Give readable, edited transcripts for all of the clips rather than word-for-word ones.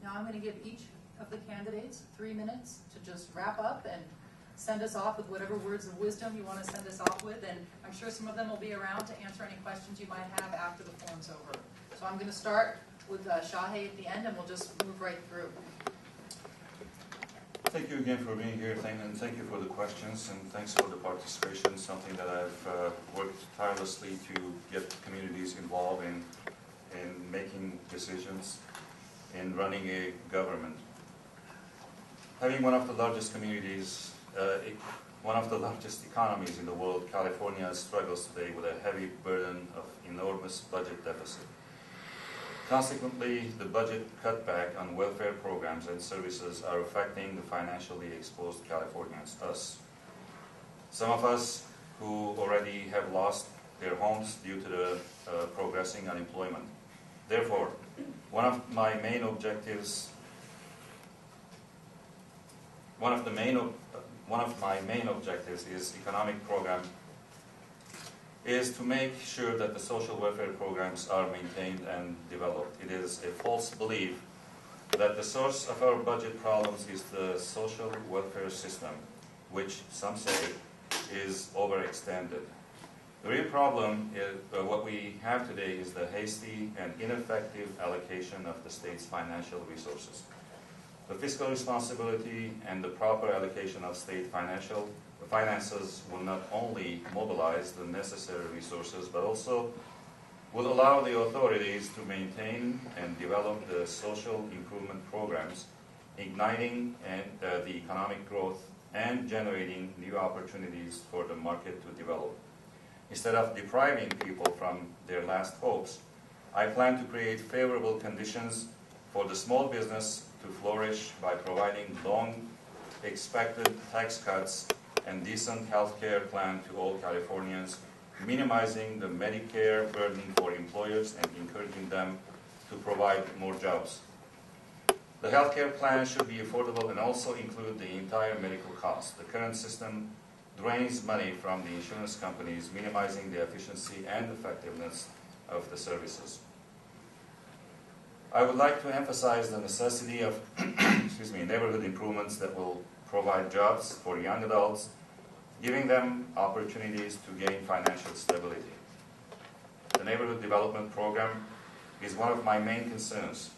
Now I'm going to give each of the candidates 3 minutes to just wrap up and send us off with whatever words of wisdom you want to send us off with, and I'm sure some of them will be around to answer any questions you might have after the forum's over. So I'm going to start with Shahay at the end, and we'll just move right through. Thank you again for being here, and thank you for the questions, and thanks for the participation, something that I've worked tirelessly to get communities involved in making decisions, in running a government. Having one of the largest communities, one of the largest economies in the world, California struggles today with a heavy burden of enormous budget deficit. Consequently, the budget cutback on welfare programs and services are affecting the financially exposed Californians, us. Some of us who already have lost their homes due to the progressing unemployment. Therefore, one of my main objectives is economic program is to make sure that the social welfare programs are maintained and developed. It is a false belief that the source of our budget problems is the social welfare system, which some say is overextended. The real problem is what we have today is the hasty and ineffective allocation of the state's financial resources. The fiscal responsibility and the proper allocation of state finances will not only mobilize the necessary resources, but also will allow the authorities to maintain and develop the social improvement programs, igniting the economic growth and generating new opportunities for the market to develop. Instead of depriving people from their last hopes, I plan to create favorable conditions for the small business to flourish by providing long-expected tax cuts and decent health care plan to all Californians, minimizing the Medicare burden for employers and encouraging them to provide more jobs. The health care plan should be affordable and also include the entire medical cost. The current system drains money from the insurance companies, minimizing the efficiency and effectiveness of the services. I would like to emphasize the necessity of neighborhood improvements that will provide jobs for young adults, giving them opportunities to gain financial stability. The neighborhood development program is one of my main concerns.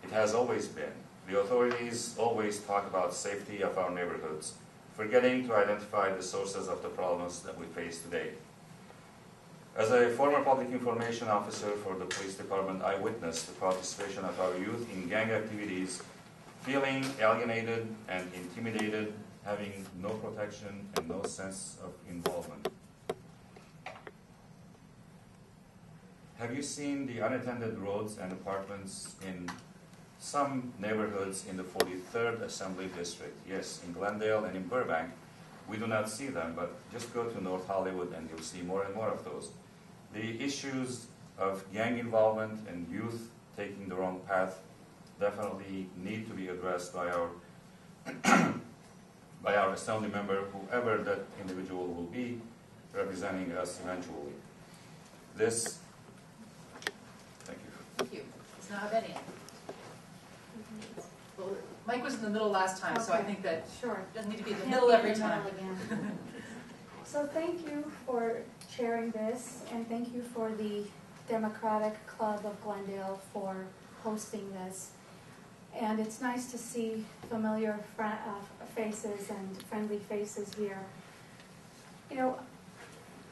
It has always been. The authorities always talk about safety of our neighborhoods, forgetting to identify the sources of the problems that we face today. As a former public information officer for the police department, I witnessed the participation of our youth in gang activities, feeling alienated and intimidated, having no protection and no sense of involvement. Have you seen the unattended roads and apartments in some neighborhoods in the 43rd Assembly District? Yes, in Glendale and in Burbank. We do not see them, but just go to North Hollywood and you'll see more and more of those. The issues of gang involvement and youth taking the wrong path definitely need to be addressed by our by our assembly member, whoever that individual will be representing us eventually. Thank you. Thank you. It's not Benny. Well, Mike was in the middle last time, so I think that doesn't need to be in the middle every time. So thank you for chairing this, and thank you for the Democratic Club of Glendale for hosting this. And it's nice to see familiar faces and friendly faces here. You know,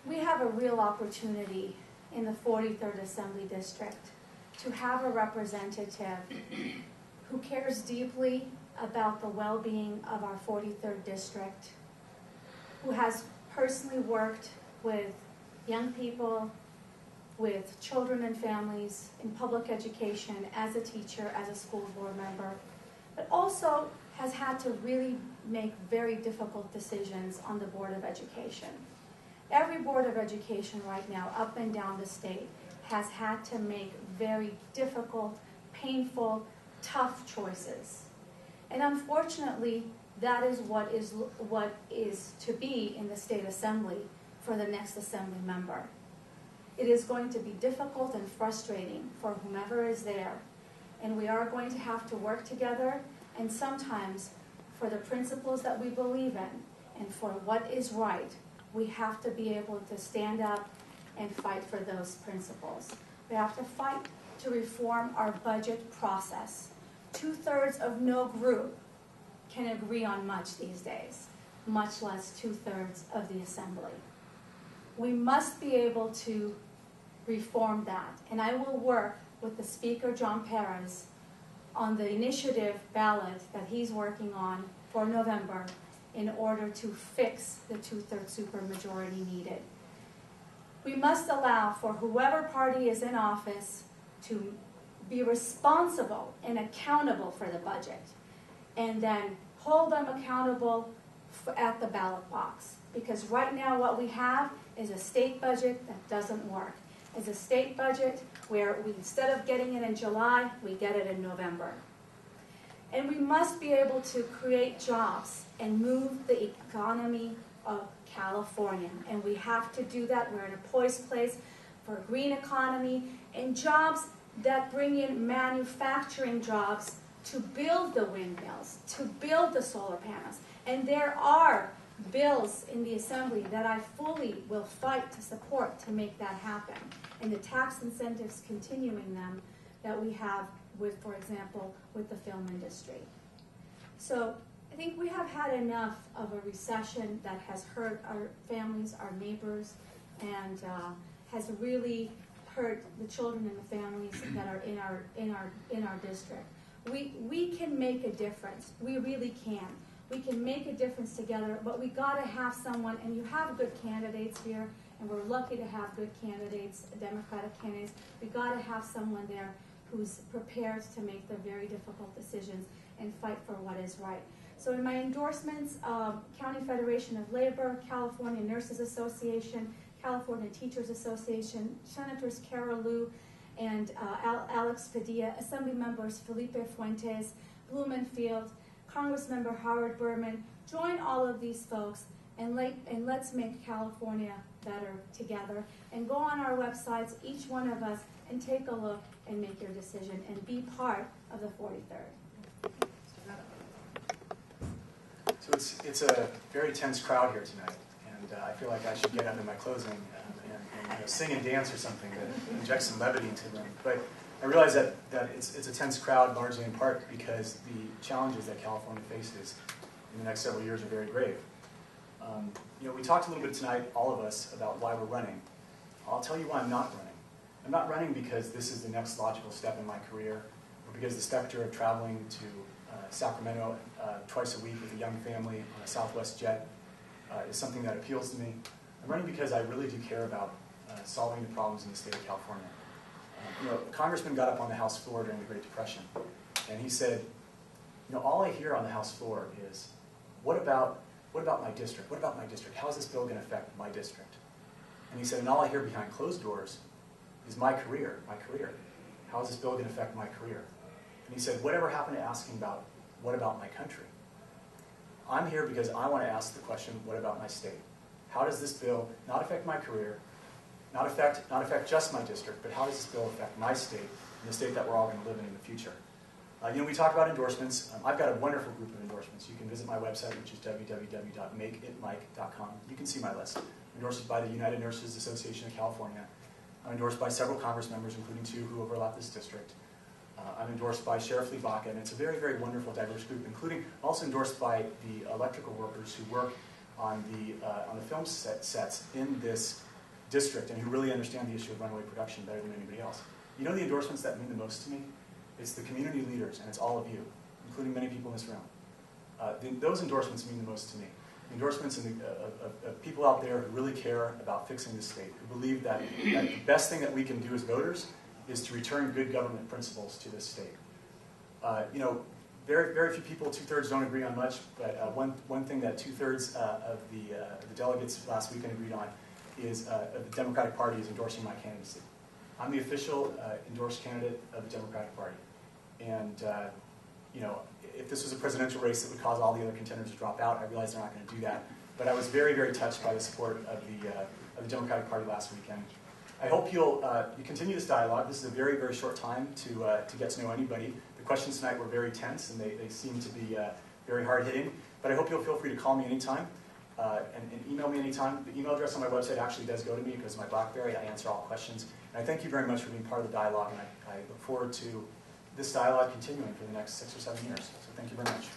we have a real opportunity in the 43rd Assembly District to have a representative who cares deeply about the well-being of our 43rd District, who has personally worked with young people, with children and families, in public education, as a teacher, as a school board member, but also has had to really make very difficult decisions on the Board of Education. Every Board of Education right now, up and down the state, has had to make very difficult, painful, tough choices. And unfortunately, that is what is to be in the State Assembly for the next Assembly member. It is going to be difficult and frustrating for whomever is there, and we are going to have to work together, and sometimes for the principles that we believe in and for what is right, we have to be able to stand up and fight for those principles. We have to fight to reform our budget process. 2/3 of no group can agree on much these days, much less 2/3 of the assembly. We must be able to reform that, and I will work with the Speaker, John Perez, on the initiative ballot that he's working on for November in order to fix the 2/3 supermajority needed. We must allow for whoever party is in office to be responsible and accountable for the budget, and then hold them accountable at the ballot box. Because right now what we have is a state budget that doesn't work. It's a state budget where instead of getting it in July, we get it in November. And we must be able to create jobs and move the economy of California. And we have to do that. We're in a poised place for a green economy and jobs that bring in manufacturing jobs to build the windmills, to build the solar panels. And there are bills in the Assembly that I fully will fight to support to make that happen. And the tax incentives continuing them that we have with, for example, with the film industry. So I think we have had enough of a recession that has hurt our families, our neighbors, and has really hurt the children and the families that are in our district. We can make a difference. We really can. We can make a difference together, but we got to have someone, and you have good candidates here, and we're lucky to have good candidates, Democratic candidates. We got to have someone there who's prepared to make the very difficult decisions and fight for what is right. So in my endorsements, County Federation of Labor, California Nurses Association, California Teachers Association, Senators Carol Liu and Alex Padilla, Assembly members Felipe Fuentes, Blumenfield, Congressmember Howard Berman, join all of these folks and let's make California better together. And go on our websites, each one of us, and take a look and make your decision and be part of the 43rd. So it's a very tense crowd here tonight, and I feel like I should get up in my closing and sing and dance or something to inject some levity into them. But I realize that it's a tense crowd largely in part because the challenges that California faces in the next several years are very grave. We talked a little bit tonight, all of us, about why we're running. I'll tell you why I'm not running. I'm not running because this is the next logical step in my career, or because the specter of traveling to Sacramento twice a week with a young family on a Southwest jet is something that appeals to me. I'm running because I really do care about solving the problems in the state of California. A congressman got up on the House floor during the Great Depression, and he said, all I hear on the House floor is, what about my district? What about my district? How is this bill going to affect my district? And he said, and all I hear behind closed doors is my career. How is this bill going to affect my career? And he said, whatever happened to asking about, what about my country? I'm here because I want to ask the question, what about my state? How does this bill not affect my career, not affect just my district, but how does this bill affect my state and the state that we're all going to live in the future? We talk about endorsements. I've got a wonderful group of endorsements. You can visit my website, which is www.makeitmike.com. You can see my list. I'm endorsed by the United Nurses Association of California. I'm endorsed by several Congress members, including 2 who overlap this district. I'm endorsed by Sheriff Lee Baca, and it's a very, very wonderful, diverse group, including also endorsed by the electrical workers who work on the film sets in this district and who really understand the issue of runaway production better than anybody else. You know the endorsements that mean the most to me? It's the community leaders, and it's all of you, including many people in this room. Those endorsements mean the most to me. Endorsements of people out there who really care about fixing the state, who believe that the best thing that we can do as voters is to return good government principles to this state. Very, very few people, 2/3 don't agree on much, but one thing that 2/3 of the delegates last weekend agreed on is the Democratic Party is endorsing my candidacy. I'm the official endorsed candidate of the Democratic Party. And if this was a presidential race that would cause all the other contenders to drop out, I realize they're not going to do that. But I was very, very touched by the support of the Democratic Party last weekend. I hope you'll you continue this dialogue. This is a very, very short time to get to know anybody. The questions tonight were very tense, and they seem to be very hard-hitting. But I hope you'll feel free to call me anytime and email me anytime. The email address on my website actually does go to me because of my BlackBerry. I answer all questions. And I thank you very much for being part of the dialogue, and I look forward to this dialogue continuing for the next 6 or 7 years. So thank you very much.